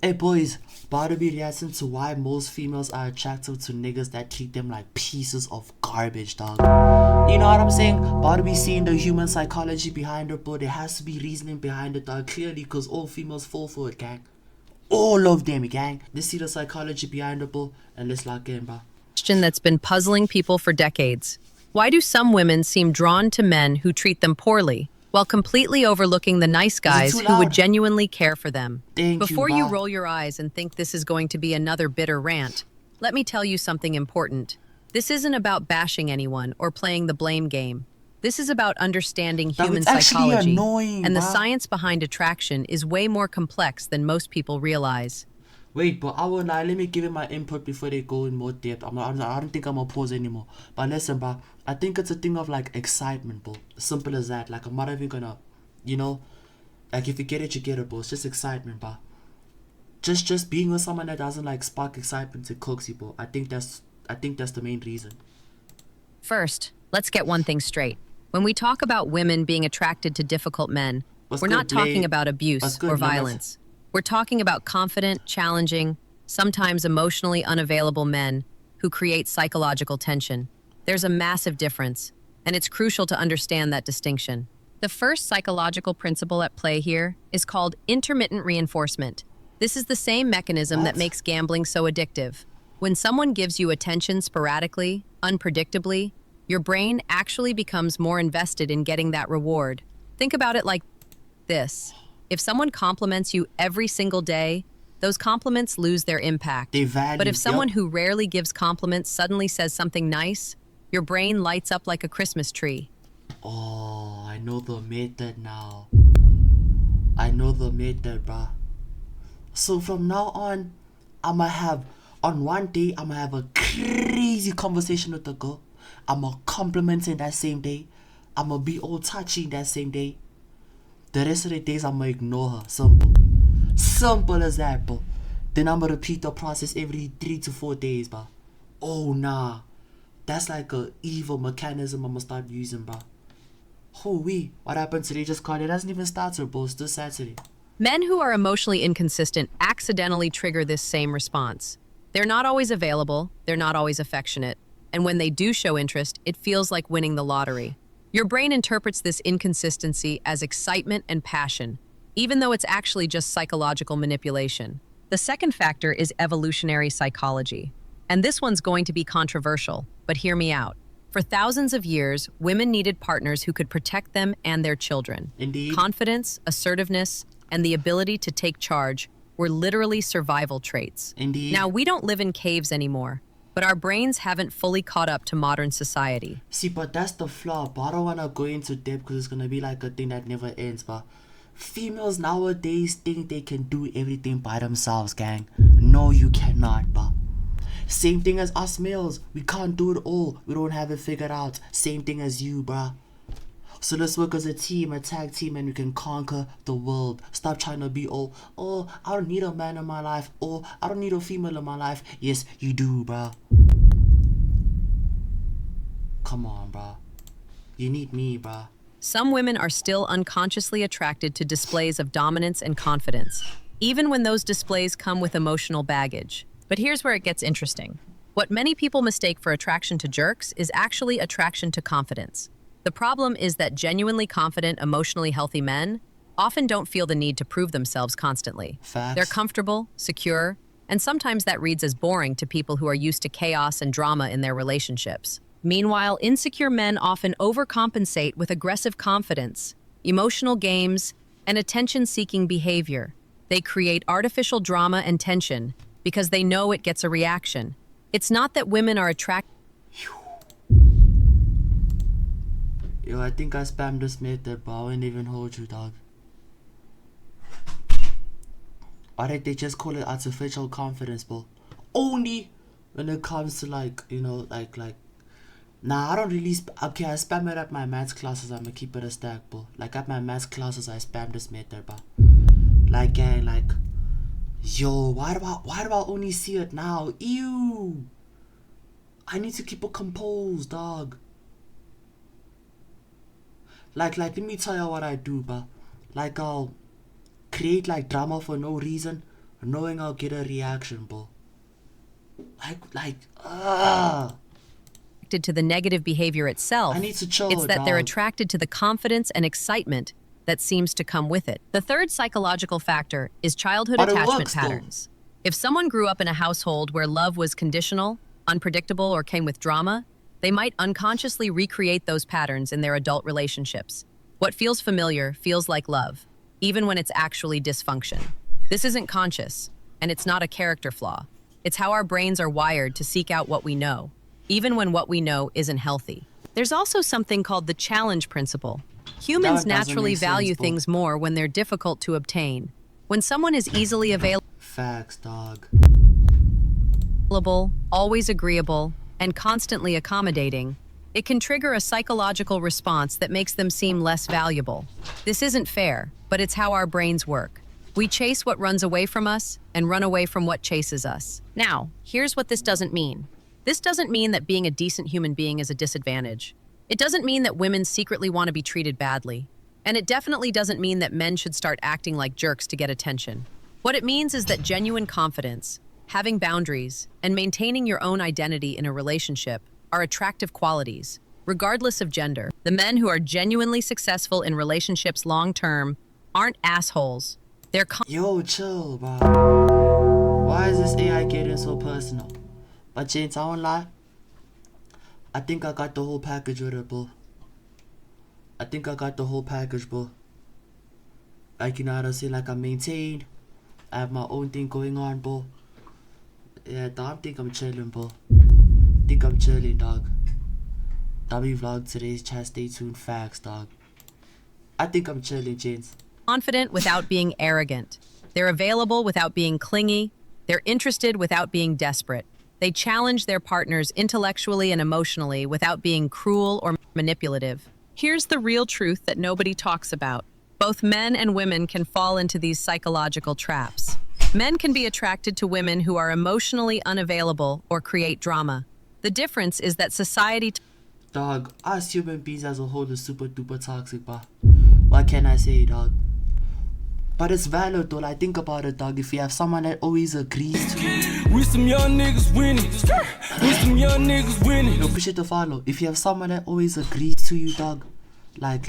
Hey boys, about to be reacting to why most females are attracted to niggas that treat them like pieces of garbage, dog. You know what I'm saying? About to be seeing the human psychology behind it, but there has to be reasoning behind it, dog. Clearly, because all females fall for it, gang. All of them, gang. Let's see the psychology behind it, bro, and let's lock in, bro. Question that's been puzzling people for decades. Why do some women seem drawn to men who treat them poorly, while completely overlooking the nice guys too who would loud? genuinely care for them? Thank Before you, you bro. roll your eyes and think this is going to be another bitter rant, let me tell you something important. This isn't about bashing anyone or playing the blame game. This is about understanding Dog, human it's actually psychology. annoying, And the bro. science behind attraction is way more complex than most people realize. Wait, but I won't lie. Let me give it my input before they go in more depth. I don't think I'm gonna pause anymore. But listen, bro. I think it's a thing of like excitement, bro. Simple as that. Like I'm not even gonna, you know, like if you get it, you get it, bro. It's just excitement, bro. Just being with someone that doesn't like spark excitement to coax you, bro. I think that's the main reason. First, let's get one thing straight. When we talk about women being attracted to difficult men, What's we're good, not talking Blade? about What's abuse good, or Limit? violence. We're talking about confident, challenging, sometimes emotionally unavailable men who create psychological tension. There's a massive difference, and it's crucial to understand that distinction. The first psychological principle at play here is called intermittent reinforcement. This is the same mechanism that What? makes gambling so addictive. When someone gives you attention sporadically, unpredictably, your brain actually becomes more invested in getting that reward. Think about it like this. If someone compliments you every single day, those compliments lose their impact. They value. But if someone Yup. who rarely gives compliments suddenly says something nice, your brain lights up like a Christmas tree. Oh, I know the method now. I know the method, bruh. So from now on, on one day, I'ma have a crazy conversation with the girl. I'ma compliment in that same day. I'ma be all touchy that same day. The rest of the days, I'ma ignore her. Simple. Simple as that, bro. Then I'ma repeat the process every 3 to 4 days, bruh. Oh, nah. That's like a evil mechanism I'ma start using, bruh. Holy, what happened today? Just called it. Hasn't even started, bro. It's still Saturday. Men who are emotionally inconsistent accidentally trigger this same response. They're not always available, they're not always affectionate, and when they do show interest, it feels like winning the lottery. Your brain interprets this inconsistency as excitement and passion, even though it's actually just psychological manipulation. The second factor is evolutionary psychology. And this one's going to be controversial, but hear me out. For thousands of years, women needed partners who could protect them and their children. Indeed. Confidence, assertiveness, and the ability to take charge were literally survival traits. Indeed. Now, we don't live in caves anymore, but our brains haven't fully caught up to modern society. See, but that's the flaw. But I don't want to go into depth because it's going to be like a thing that never ends. But females nowadays think they can do everything by themselves, gang. No, you cannot, but same thing as us males. We can't do it all. We don't have it figured out. Same thing as you, bruh. So let's work as a team, a tag team, and we can conquer the world. Stop trying to be all, oh, I don't need a man in my life. Oh, I don't need a female in my life. Yes, you do, bruh. Come on, bruh. You need me, bruh. Some women are still unconsciously attracted to displays of dominance and confidence, even when those displays come with emotional baggage. But here's where it gets interesting. What many people mistake for attraction to jerks is actually attraction to confidence. The problem is that genuinely confident, emotionally healthy men often don't feel the need to prove themselves constantly. Facts. They're comfortable, secure, and sometimes that reads as boring to people who are used to chaos and drama in their relationships. Meanwhile, insecure men often overcompensate with aggressive confidence, emotional games, and attention-seeking behavior. They create artificial drama and tension because they know it gets a reaction. It's not that women are attracted. Yo, I think I spammed this method, but I wouldn't even hold you, dog. Why did they just call it artificial confidence, bro? Only when it comes to like, you know, like. Nah, I don't really. Okay, I spam it at my maths classes. I'ma keep it a stack, bro. Like at my maths classes, I spam this method, bro. Like, gang, like. Yo, why do I only see it now? Ew. I need to keep it composed, dog. Like, let me tell you what I do, but like, I'll create like drama for no reason, knowing I'll get a reaction, bro. To the negative behavior itself. I need to chill, it's that they're dog. attracted to the confidence and excitement that seems to come with it. The third psychological factor is childhood But it attachment works, though. patterns. If someone grew up in a household where love was conditional, unpredictable, or came with drama, they might unconsciously recreate those patterns in their adult relationships. What feels familiar feels like love, even when it's actually dysfunction. This isn't conscious, and it's not a character flaw. It's how our brains are wired to seek out what we know, even when what we know isn't healthy. There's also something called the challenge principle. Humans That doesn't naturally make sense, value bro. things more when they're difficult to obtain. When someone is easily Facts, dog. available, always agreeable, and constantly accommodating, it can trigger a psychological response that makes them seem less valuable. This isn't fair, but it's how our brains work. We chase what runs away from us and run away from what chases us. Now, here's what this doesn't mean. This doesn't mean that being a decent human being is a disadvantage. It doesn't mean that women secretly want to be treated badly. And it definitely doesn't mean that men should start acting like jerks to get attention. What it means is that genuine confidence, having boundaries, and maintaining your own identity in a relationship are attractive qualities, regardless of gender. The men who are genuinely successful in relationships long-term aren't assholes. They're Yo, chill, bro. Why is this AI getting so personal? But James, I won't lie. I think I got the whole package with it, bro. I think I got the whole package, bro. Like, you know what I say? Like, I'm maintained. I have my own thing going on, bro. Yeah, dog, I think I'm chilling, bro. Think I'm chilling, dog. W vlog today's chat. Stay tuned. Facts, dog. I think I'm chilling, James. confident without being arrogant. They're available without being clingy. They're interested without being desperate. They challenge their partners intellectually and emotionally without being cruel or manipulative. Here's the real truth that nobody talks about. Both men and women can fall into these psychological traps. Men can be attracted to women who are emotionally unavailable or create drama. The difference is that society Dog, us human beings as a whole is super duper toxic, but what can I say, dog? But it's valid though, like think about it, dog. If you have someone that always agrees to you, We some young niggas winning. We some young niggas winning. no, appreciate the follow. If you have someone that always agrees to you, dog, like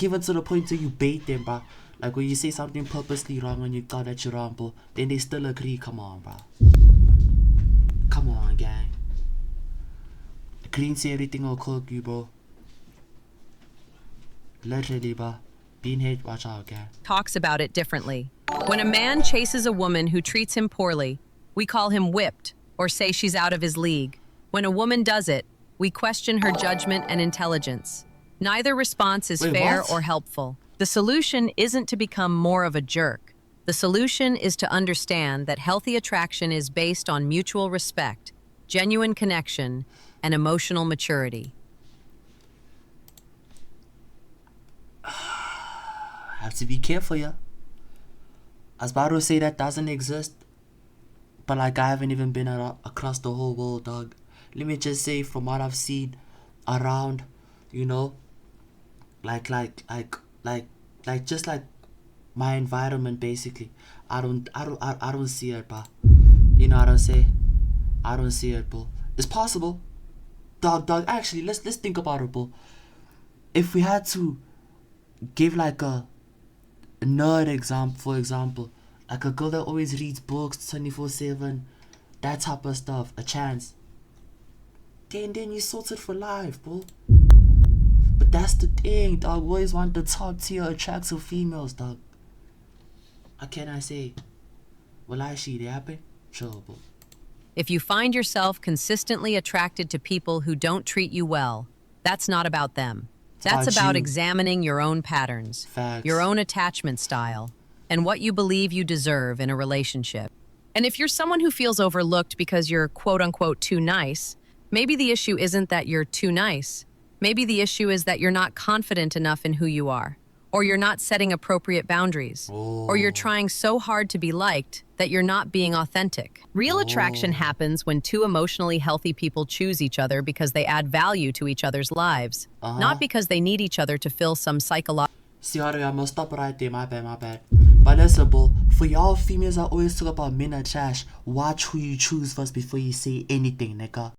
even to the point where you bait them, bro. Like when you say something purposely wrong and you thought that you're wrong, bro, then they still agree. Come on, bro. Come on, gang. Green say everything will cook you, bro. Literally, bro. Being hate, watch out, gang. talks about it differently. When a man chases a woman who treats him poorly, we call him whipped or say she's out of his league. When a woman does it, we question her judgment and intelligence. Neither response is Wait, fair what? or helpful. The solution isn't to become more of a jerk. The solution is to understand that healthy attraction is based on mutual respect, genuine connection, and emotional maturity. Have to be careful, yeah. I was about to say that doesn't exist, but like I haven't even been across the whole world, dog. Let me just say, from what I've seen around, you know, like just like my environment, basically. I don't see it, bro. You know what I'm saying? I don't see it, bro. It's possible, dog. Actually, let's think about it, bro. If we had to give like a nerd example, for example, like a girl that always reads books 24/7, that type of stuff, a chance, then you sorted for life, bro. But that's the thing, dog. We always want the top tier attractive females, dog. What can I say? Will I see it happen? Sure, bro. If you find yourself consistently attracted to people who don't treat you well, that's not about them. That's about about you. examining your own patterns, Facts. your own attachment style, and what you believe you deserve in a relationship. And if you're someone who feels overlooked because you're quote unquote too nice, maybe the issue isn't that you're too nice. Maybe the issue is that you're not confident enough in who you are, or you're not setting appropriate boundaries, or you're trying so hard to be liked that you're not being authentic. Real attraction happens when two emotionally healthy people choose each other because they add value to each other's lives, not because they need each other to fill some psychological. See, Harry, I'm gonna stop right there. My bad. But listen, bro, for y'all females that always talk about men are trash, watch who you choose first before you say anything, nigga.